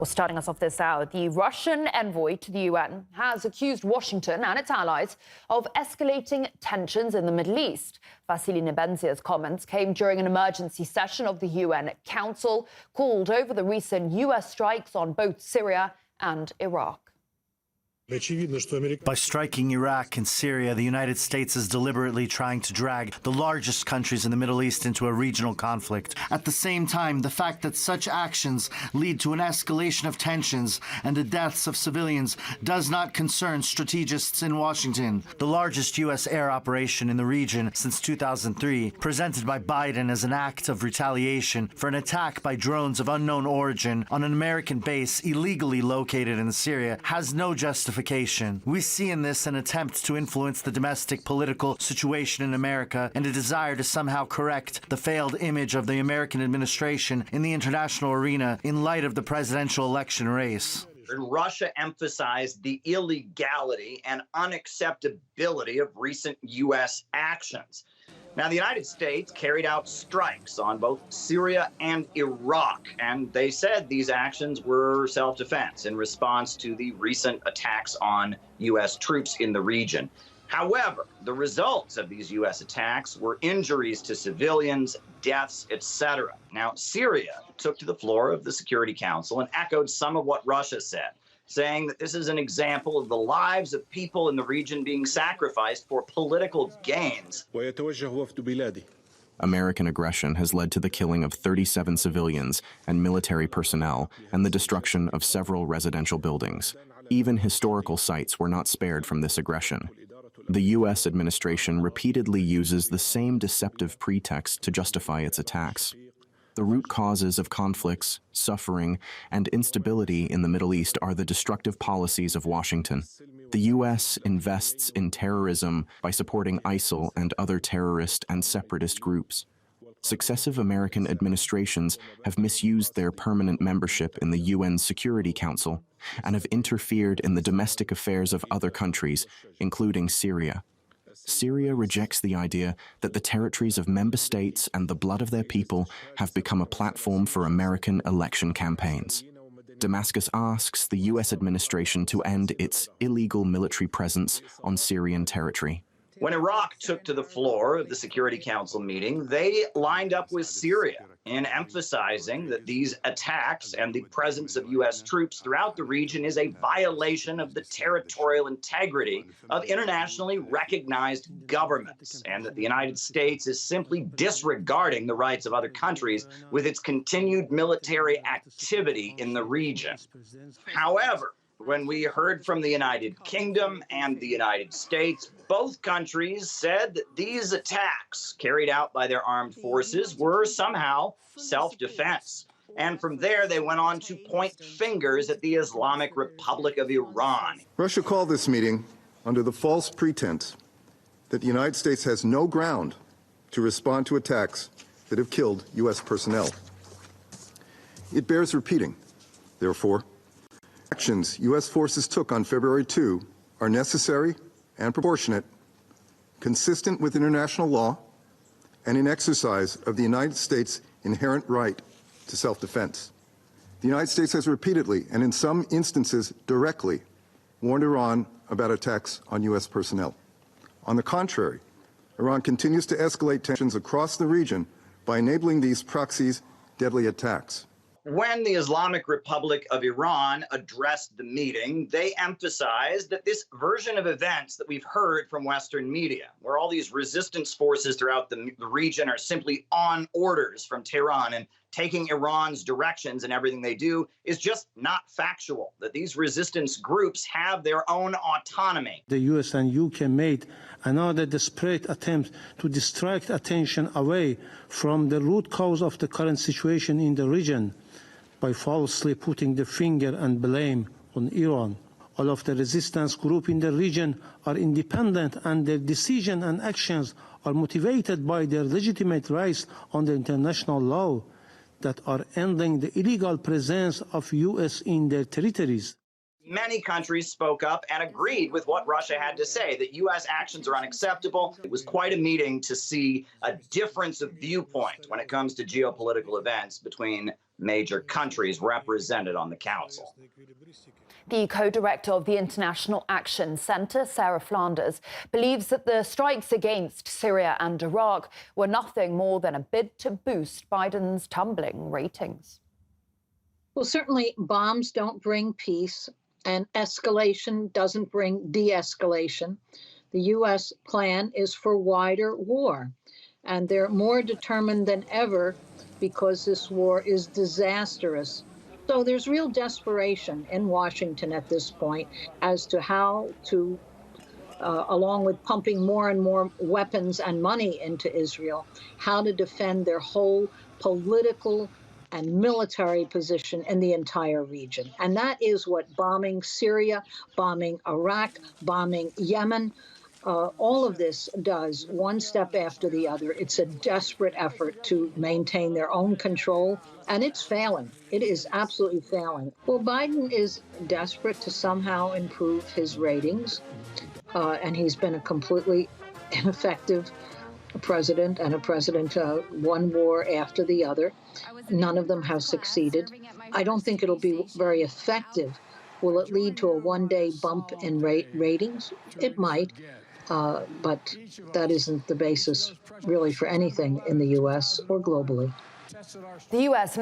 Well, starting us off this hour, the Russian envoy to the UN has accused Washington and its allies of escalating tensions in the Middle East. Vasily Nebenzia's comments came during an emergency session of the UN Council called over the recent US strikes on both Syria and Iraq. By striking Iraq and Syria, the United States is deliberately trying to drag the largest countries in the Middle East into a regional conflict. At the same time, the fact that such actions lead to an escalation of tensions and the deaths of civilians does not concern strategists in Washington. The largest U.S. air operation in the region since 2003, presented by Biden as an act of retaliation for an attack by drones of unknown origin on an American base illegally located in Syria, has no justification. We see in this an attempt to influence the domestic political situation in America and a desire to somehow correct the failed image of the American administration in the international arena in light of the presidential election race. Russia emphasized the illegality and unacceptability of recent U.S. actions. Now, the United States carried out strikes on both Syria and Iraq, and they said these actions were self-defense in response to the recent attacks on U.S. troops in the region. However, the results of these U.S. attacks were injuries to civilians, deaths, etc. Now, Syria took to the floor of the Security Council and echoed some of what Russia said, saying that this is an example of the lives of people in the region being sacrificed for political gains. American aggression has led to the killing of 37 civilians and military personnel and the destruction of several residential buildings. Even historical sites were not spared from this aggression. The U.S. administration repeatedly uses the same deceptive pretext to justify its attacks. The root causes of conflicts, suffering, and instability in the Middle East are the destructive policies of Washington. The U.S. invests in terrorism by supporting ISIL and other terrorist and separatist groups. Successive American administrations have misused their permanent membership in the UN Security Council and have interfered in the domestic affairs of other countries, including Syria. Syria rejects the idea that the territories of member states and the blood of their people have become a platform for American election campaigns. Damascus asks the U.S. administration to end its illegal military presence on Syrian territory. When Iraq took to the floor of the Security Council meeting, they lined up with Syria in emphasizing that these attacks and the presence of U.S. troops throughout the region is a violation of the territorial integrity of internationally recognized governments, and that the United States is simply disregarding the rights of other countries with its continued military activity in the region. However, when we heard from the United Kingdom and the United States, both countries said that these attacks carried out by their armed forces were somehow self-defense. And from there, they went on to point fingers at the Islamic Republic of Iran. Russia called this meeting under the false pretense that the United States has no ground to respond to attacks that have killed U.S. personnel. It bears repeating, therefore, actions U.S. forces took on February 2 are necessary and proportionate, consistent with international law, and in exercise of the United States' inherent right to self-defense. The United States has repeatedly, and in some instances directly, warned Iran about attacks on U.S. personnel. On the contrary, Iran continues to escalate tensions across the region by enabling these proxies' deadly attacks. When the Islamic Republic of Iran addressed the meeting, they emphasized that this version of events that we've heard from Western media, where all these resistance forces throughout the region are simply on orders from Tehran and taking Iran's directions in everything they do, is just not factual, that these resistance groups have their own autonomy. The US and UK made another desperate attempt to distract attention away from the root cause of the current situation in the region by falsely putting the finger and blame on Iran. All of the resistance groups in the region are independent, and their decisions and actions are motivated by their legitimate rights under international law that are ending the illegal presence of US in their territories. many countries spoke up and agreed with what Russia had to say, that U.S. actions are unacceptable. It was quite a meeting to see a difference of viewpoint when it comes to geopolitical events between major countries represented on the council. The co-director of the International Action Centre, Sarah Flanders, believes that the strikes against Syria and Iraq were nothing more than a bid to boost Biden's tumbling ratings. Well, certainly bombs don't bring peace, and escalation doesn't bring de-escalation. The U.S. plan is for wider war, and they're more determined than ever because this war is disastrous. So there's real desperation in Washington at this point as to how to, along with pumping more and more weapons and money into Israel, how to defend their whole political and military position in the entire region. And that is what bombing Syria, bombing Iraq, bombing Yemen, all of this does, one step after the other. It's a desperate effort to maintain their own control, and it's failing. It is absolutely failing. Well, Biden is desperate to somehow improve his ratings, and he's been a completely ineffective president, and a president one war after the other. None of them have succeeded. I don't think it'll be very effective. Will it lead to a one-day bump in ratings? It might. But that isn't the basis really for anything in the U.S. or globally. The U.S.